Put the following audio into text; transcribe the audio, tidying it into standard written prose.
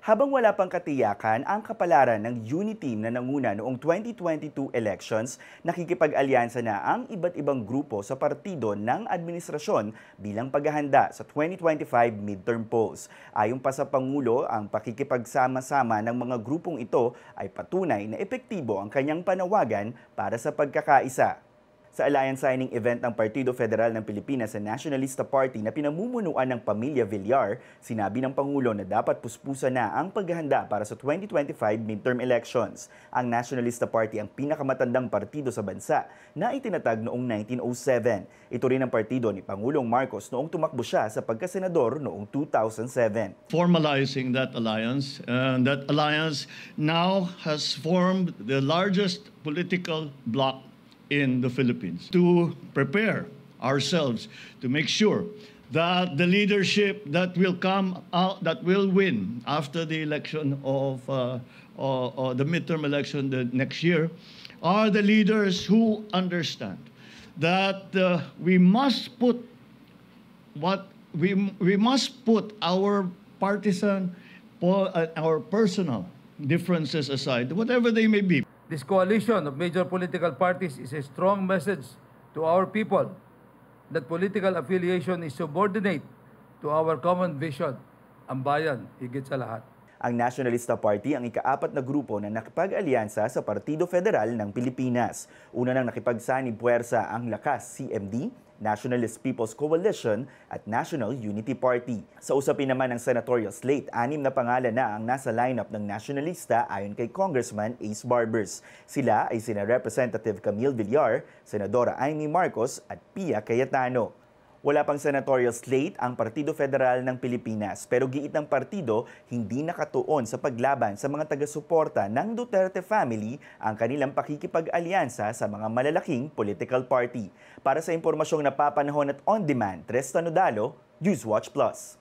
Habang wala pang katiyakan ang kapalaran ng Unity na nanguna noong 2022 elections, nakikipag-alyansa na ang iba't ibang grupo sa partido ng administrasyon bilang paghahanda sa 2025 midterm polls. Ayon pa sa Pangulo, ang pakikipagsama-sama ng mga grupong ito ay patunay na epektibo ang kanyang panawagan para sa pagkakaisa. Sa alliance signing event ng Partido Federal ng Pilipinas sa Nationalista Party na pinamumunuan ng pamilya Villar, sinabi ng Pangulo na dapat puspusan na ang paghahanda para sa 2025 midterm elections. Ang Nationalista Party ang pinakamatandang partido sa bansa na itinatag noong 1907. Ito rin ang partido ni Pangulong Marcos noong tumakbo siya sa pagkasenador noong 2007. Formalizing that alliance, and that alliance now has formed the largest political bloc in the Philippines, to prepare ourselves to make sure that the leadership that will come out, that will win after the election of the midterm election the next year, are the leaders who understand that we must put our partisan, our personal differences aside, whatever they may be. This coalition of major political parties is a strong message to our people that political affiliation is subordinate to our common vision, ang bayan, higit sa lahat. Ang Nationalista Party ang ika-4 na grupo na nakipag-alyansa sa Partido Federal ng Pilipinas. Una nang nakipagsanib puwersa ang Lakas CMD, Nationalist People's Coalition at National Unity Party. Sa usapin naman ng senatorial slate, 6 na pangalan na ang nasa lineup ng Nationalista ayon kay Congressman Ace Barbers. Sila ay sina Representative Camille Villar, Senadora Amy Marcos at Pia Cayetano. Wala pang senatorial slate ang Partido Federal ng Pilipinas pero giit ng partido hindi nakatuon sa paglaban sa mga taga-suporta ng Duterte family ang kanilang pakikipag-alyansa sa mga malalaking political party. Para sa impormasyong napapanahon at on-demand, Tres Tanudalo, Newswatch Plus.